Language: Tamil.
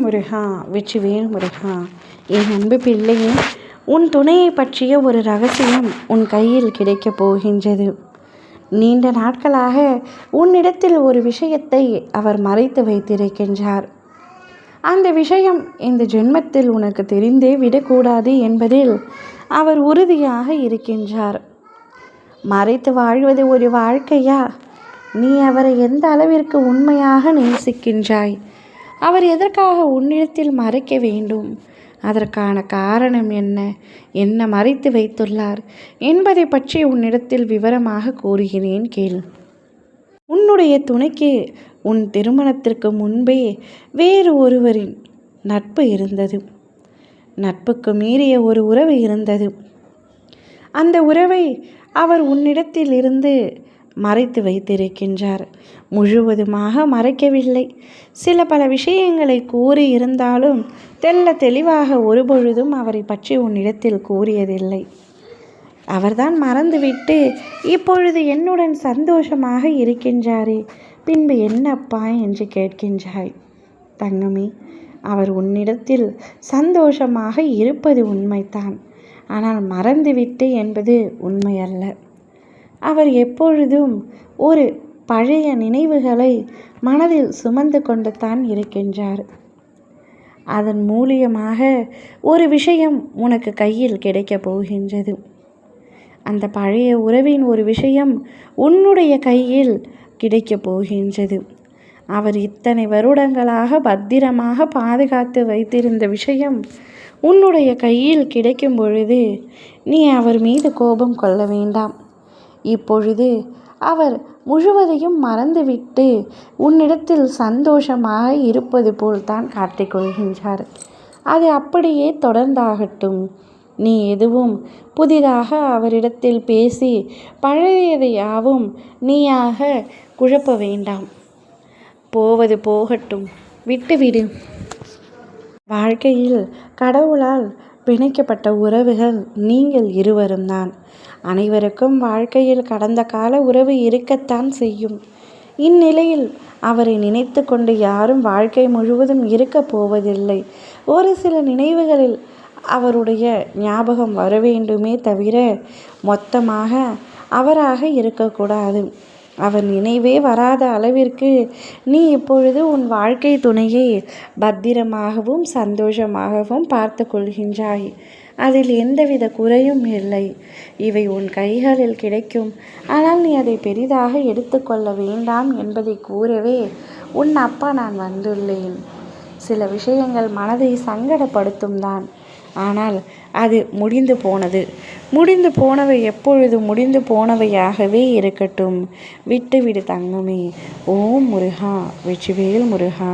முருகா, வெற்றிவேல் முருகா. என் அன்பு பிள்ளையே, உன் துணையை பற்றிய ஒரு ரகசியம் உன் கையில் கிடைக்கப் போகின்றது. நீண்ட நாட்களாக உன்னிடத்தில் ஒரு விஷயத்தை அவர் மறைத்து வைத்திருக்கின்றார். அந்த விஷயம் இந்த ஜென்மத்தில் உனக்கு தெரிந்தே விடக்கூடாது என்பதில் அவர் உறுதியாக இருக்கின்றார். மறைத்து வாழ்வது ஒரு வாழ்க்கையா? நீ அவரை எந்த அளவிற்கு உண்மையாக நேசிக்கின்றாய்? அவர் எதற்காக உன்னிடத்தில் மறைக்க வேண்டும்? அதற்கான காரணம் என்ன? என்ன மறைத்து வைத்துள்ளார் என்பதை பற்றி உன்னிடத்தில் விவரமாக கூறுகிறேன் கேள். உன்னுடைய துணைக்கு உன் திருமணத்திற்கு முன்பே வேறு ஒருவரின் நட்பு இருந்தது. நட்புக்கு மீறிய ஒரு உறவு இருந்தது. அந்த உறவை அவர் உன்னிடத்தில் இருந்து மறைத்து வைத்திருக்கின்றார். முழுவதுமாக மறைக்கவில்லை. பல விஷயங்களை கூறி இருந்தாலும் தெளிவாக ஒருபொழுதும் அவரை பற்றி உன்னிடத்தில் கூறியதில்லை. அவர்தான் மறந்துவிட்டு இப்பொழுது என்னுடன் சந்தோஷமாக இருக்கின்றாரே, பின்பு என்னப்பா என்று கேட்கின்றாய். தங்கமே, அவர் உன்னிடத்தில் சந்தோஷமாக இருப்பது உண்மைதான். ஆனால் மறந்துவிட்டு என்பது உண்மையல்ல. அவர் எப்பொழுதும் ஒரு பழைய நினைவுகளை மனதில் சுமந்து கொண்டு தான் இருக்கின்றார். அதன் மூலியமாக ஒரு விஷயம் உனக்கு கையில் கிடைக்கப் போகின்றது. அந்த பழைய உறவின் ஒரு விஷயம் உன்னுடைய கையில் கிடைக்கப் போகின்றது. அவர் இத்தனை வருடங்களாக பத்திரமாக பாதுகாத்து வைத்திருந்த விஷயம் உன்னுடைய கையில் கிடைக்கும் பொழுது நீ அவர் மீது கோபம் கொள்ள வேண்டாம். இப்பொழுது அவர் முழுவதையும் மறந்துவிட்டு உன்னிடத்தில் சந்தோஷமாக இருப்பது போல்தான் காட்டிக்கொள்கின்றார். அது அப்படியே தொடர்ந்தாகட்டும். நீ எதுவும் புதிதாக அவரிடத்தில் பேசி பழையதையாவும் நீயாக குழப்ப வேண்டாம். போவது போகட்டும், விட்டுவிடு. வாழ்க்கையில் கடவுளால் பிணைக்கப்பட்ட உறவுகள் நீங்கள் இருவரும் தான். அனைவருக்கும் வாழ்க்கையில் கடந்த கால உறவு இருக்கத்தான் செய்யும். இந்நிலையில் அவரை நினைத்து கொண்டு யாரும் வாழ்க்கை முழுவதும் இருக்கப் போவதில்லை. ஒரு சில நினைவுகளில் அவருடைய ஞாபகம் வர வேண்டுமே தவிர மொத்தமாக அவராக இருக்கக்கூடாது. அவர் நினைவே வராத அளவிற்கு நீ இப்பொழுது உன் வாழ்க்கை துணையை பத்திரமாகவும் சந்தோஷமாகவும் பார்த்து கொள்கின்றாய். அதில் எந்தவித குறையும் இல்லை. இவை உன் கைகளில் கிடைக்கும். ஆனால் நீ அதை பெரிதாக எடுத்துக்கொள்ள வேண்டாம் என்பதை கூறவே உன் அப்பா நான் வந்துள்ளேன். சில விஷயங்கள் மனதை சங்கடப்படுத்தும் தான். ஆனால் அது முடிந்து போனவை எப்பொழுது முடிந்து போனவையாகவே இருக்கட்டும். விட்டுவிடு தங்கமே. ஓம் முருகா, வெற்றிவேல் முருகா.